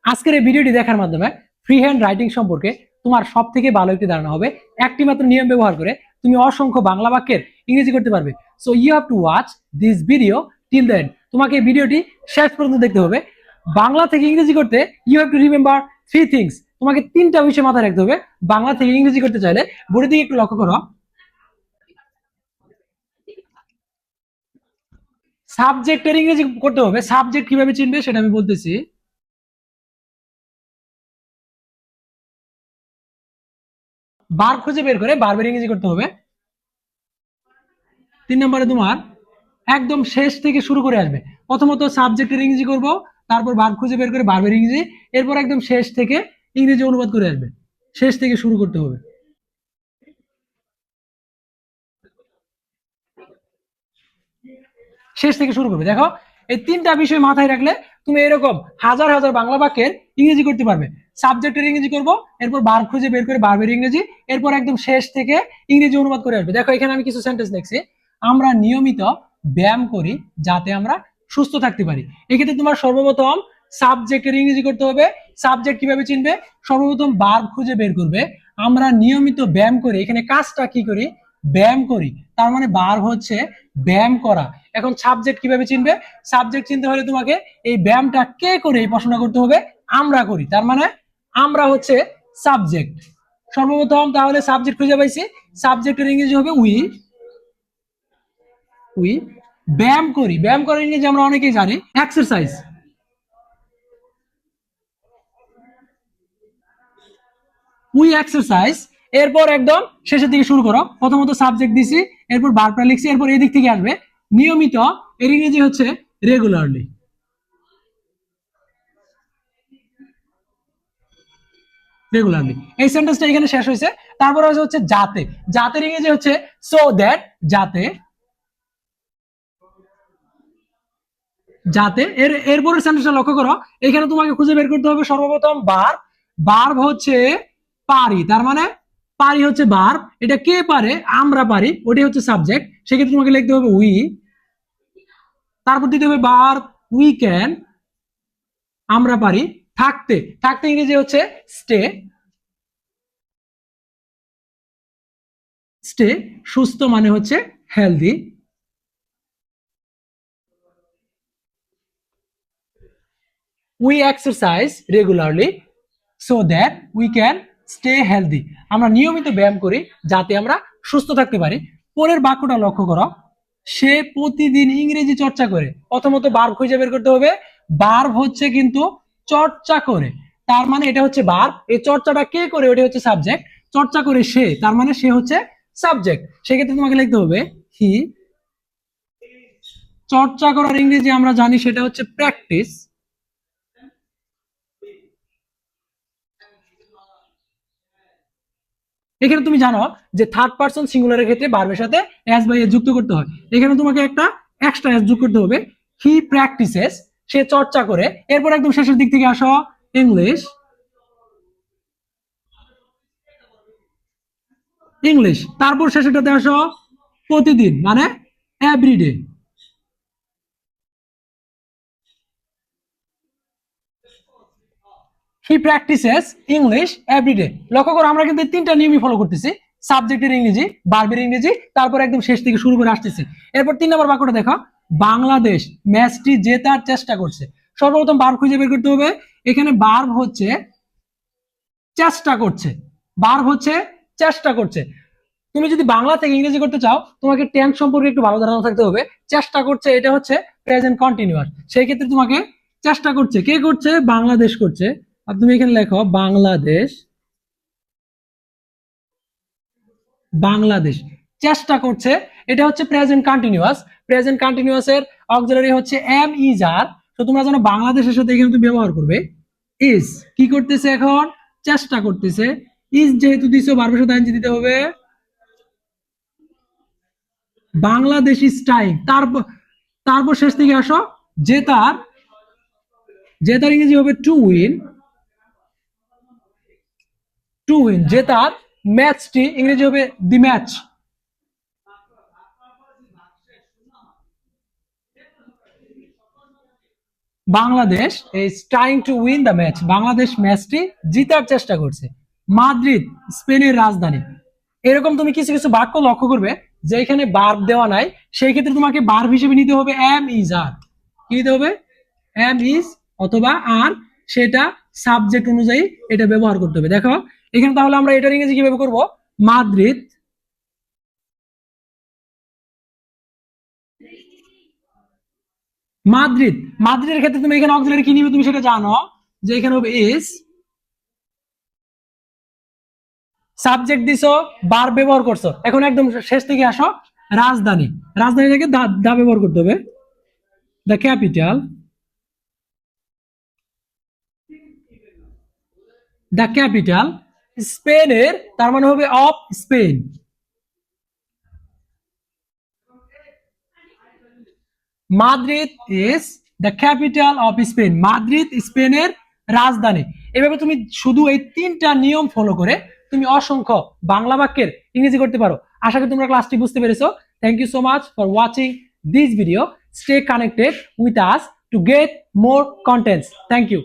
আজকের এই ভিডিওটি দেখার মাধ্যমে ফ্রি হ্যান্ড রাইটিং সম্পর্কে তোমার সব থেকে ভালো একটি ধারণা হবে। একটি মাত্র নিয়ম ব্যবহার করে তুমি অসংখ্য বাংলা বাক্যের ইংরেজি করতে পারবে। So you have to watch this video till the end. তোমাকে এই ভিডিওটি শেষ পর্যন্ত দেখতে হবে। বাংলা থেকে ইংরেজি করতে you have to remember three things. তোমাকে তিনটা বিষয় মাথায় রাখতে হবে বাংলা থেকে ইংরেজি করতে চাইলে। বোর্ডের দিকে একটু লক্ষ্য করো। সাবজেক্টের ইংরেজি করতে হবে। সাবজেক্ট কিভাবে চিনবে সেটা আমি বলতেছি। বার খুঁজে বের করে বারবার ইংরেজি করতে হবে। 3 নম্বরে তোমার একদম শেষ থেকে শুরু করে আসবে। প্রথমত সাবজেক্টের ইংরেজি করব, তারপর ভার্ব খুঁজে বের করে ভার্বের ইংরেজি, এরপর একদম শেষ থেকে ইংরেজি অনুবাদ করে আসবে। শেষ থেকে শুরু করতে হবে। শেষ থেকে শুরু করবে। দেখো, এই তিনটা বিষয় মাথায় রাখলে তুমি এরকম হাজার হাজার বাংলা বাক্যের ইংরেজি করতে পারবে। সাবজেক্টের ইংরেজি করব, এরপর ভার্ব খুঁজে বের করে ভার্বের ইংরেজি, এরপর একদম শেষ থেকে ইংরেজি অনুবাদ করে আসবে। দেখো, এখানে আমি কিছু সেন্টেন্স লিখছি। আমরা নিয়মিত ব্যায়াম করি যাতে আমরা সুস্থ থাকতে পারি। এক্ষেত্রে তোমার সর্বপ্রথম সাবজেক্টের ইংরেজি করতে হবে। সাবজেক্ট কিভাবে চিনবে? সর্বপ্রথম ভার্ব খুঁজে বের করবে। আমরা নিয়মিত ব্যায়াম করি, এখানে কাজটা কি করি? ব্যায়াম করি। তার মানে ভার্ব হচ্ছে ব্যায়াম করা। এখন সাবজেক্ট কিভাবে চিনবে? সাবজেক্ট চিনতে হলে তোমাকে এই ব্যায়ামটা কে করে এই প্রশ্ন করতে হবে। আমরা করি, তার মানে আমরা হচ্ছে সাবজেক্ট। সর্বপ্রথম তাহলে সাবজেক্ট খুঁজে পাইছি। সাবজেক্টের ইংরেজি হবে উই। উই ব্যায়াম করি। ব্যায়াম করার ইংরেজি আমরা অনেকেই জানি এক্সারসাইজ। We exercise. এরপর একদম শেষের দিকে শুরু করো। প্রথমত সাবজেক্ট দিছি, এরপর ভার্বটা লিখছি, এরপর এই দিক থেকে আসবে নিয়মিত। এর ইংরেজি হচ্ছে রেগুলারলি। রেগুলারলি এই সেন্টেন্সটা এখানে শেষ হয়েছে। তারপর হচ্ছে যাতে। যাতে ইংরেজি হচ্ছে সো দ্যাট। যাতে। যাতে এরপরের সেন্টেন্সটা লক্ষ্য করো। এখানে তোমাকে খুঁজে বের করতে হবে সর্বপ্রথম ভার্ব। ভার্ব হচ্ছে পারি, তার মানে পারি হচ্ছে ভার্ব। এটা কে পারে? আমরা পারি, ওটাই হচ্ছে সাবজেক্ট। সেক্ষেত্রে তোমাকে লিখতে হবে উই। তারপর দিতে হবে ভার্ব উই ক্যান। আমরা পারি। থাকতে। থাকতে ইংরেজি হচ্ছে স্টে। স্টে। সুস্থ মানে হচ্ছে healthy. We exercise regularly so that we can stay healthy. আমরা নিয়মিত ব্যায়াম করি যাতে আমরা সুস্থ থাকতে পারি। পরের বাক্যটা লক্ষ্য করো। সে প্রতিদিন ইংরেজি চর্চা করে। প্রথমত ভার্ব খুঁজে বের করতে হবে। ভার্ব হচ্ছে কিন্তু চর্চা করে, তার মানে এটা হচ্ছে ভার্ব। এই চর্চাটা কে করে? ওটা হচ্ছে সাবজেক্ট। চর্চা করে সে, তার মানে সে হচ্ছে সাবজেক্ট। সেক্ষেত্রে তোমাকে লিখতে হবে হি। চর্চা করার ইংরেজি আমরা জানি সেটা হচ্ছে প্র্যাকটিস। এখানে তুমি জানো যে থার্ড পারসন সিঙ্গুলারের ক্ষেত্রে ভার্বের সাথে এস বাই এস যুক্ত করতে হয়। এখানে তোমাকে একটা এক্সট্রা এস যোগ করতে হবে। হি প্র্যাকটিসেস, সে চর্চা করে। এরপর একদম শেষের দিক থেকে আসো ইংলিশ। ইংলিশ তারপর শেষেরটাতে আসো প্রতিদিন, মানে এভরিডে। হি প্র্যাকটিসেস ইংলিশ এভরিডে। লক্ষ্য করো, আমরা কিন্তু তিনটা নিয়মই ফলো করতেছি। সাবজেক্টের ইংরেজি, ভার্বের ইংরেজি, তারপর একদম শেষ থেকে শুরু করে আসতেছি। এরপর 3 নম্বর বাক্যটা দেখো। বাংলাদেশ ম্যাচটি জেতার চেষ্টা করছে। সর্বপ্রথম ভার্ব খুঁজে বের করতে হবে। এখানে ভার্ব হচ্ছে চেষ্টা করছে। ভার্ব হচ্ছে চেষ্টা করছে। তুমি যদি বাংলা থেকে ইংরেজি করতে চাও, তোমাকে টেন্স সম্পর্কে একটু ভালো ধারণা থাকতে হবে। চেষ্টা করছে এটা হচ্ছে প্রেজেন্ট কন্টিনিউয়াস। সেই ক্ষেত্রে তোমাকে চেষ্টা করছে কে করছে? বাংলাদেশ করছে। আর তুমি এখানে লেখো বাংলাদেশ। বাংলাদেশ চেষ্টা করছে, এটা হচ্ছে প্রেজেন্ট কন্টিনিউয়াস। প্রেজেন্ট কন্টিনিউয়াস এর অক্সিলারি হচ্ছে এম ইজ আর। তো তোমরা জানো বাংলাদেশের সাথে এখানে তুমি ব্যবহার করবে ইজ। কি করতেছে? এখন চেষ্টা করতেছে। ইজ যেহেতু দিছো, ভার্বের সাথে আইএনজি দিতে হবে। Bangladesh is time. তারপর তারপর শেষ থেকে আসো জেতার। জেতার ইংরেজি হবে টু উইন। টু উইন জেতার। ম্যাচটি ইংরেজি হবে the match. Bangladesh is trying to win the match, Bangladesh ম্যাচটি জিতার চেষ্টা করছে। মাদ্রিদ স্পেনের রাজধানী। এরকম তুমি কিছু কিছু বাক্য লক্ষ্য করবে যে এখানে ভার্ব দেওয়া নাই, সেই ক্ষেত্রে তোমাকে ভার্ব হিসেবে নিতে হবে এম ইজ আর। কি নিতে হবে? এম ইজ অথবা আর, সেটা সাবজেক্ট অনুযায়ী এটা ব্যবহার করতে হবে। দেখো এখানে তাহলে আমরা এটার ইংরেজি কিভাবে করব? মাদ্রিদ মাদ্রিদ মাদ্রিদের ক্ষেত্রে তুমি এখানে অক্সিলারি কি নিবে তুমি সেটা জানো, যে এখানে হবে ইজ, সাবজেক্ট দিছো, বার ব্যবহার করছো। এখন একদম শেষ থেকে আসো, রাজধানী। রাজধানী থেকে দা দা ব্যবহার করতে হবে, দ্য ক্যাপিটাল, দ্য ক্যাপিটাল স্পেনের, তার মানে হবে of Spain. Madrid is the capital of Spain, Madrid স্পেনের রাজধানী। এভাবে তুমি শুধু এই তিনটা নিয়ম ফলো করে তুমি অসংখ্য বাংলা বাক্যের ইংরেজি করতে পারো। আশা করি তোমরা ক্লাসটি বুঝতে পেরেছো। Thank you so much for watching this video. Stay connected with us to get more contents. Thank you.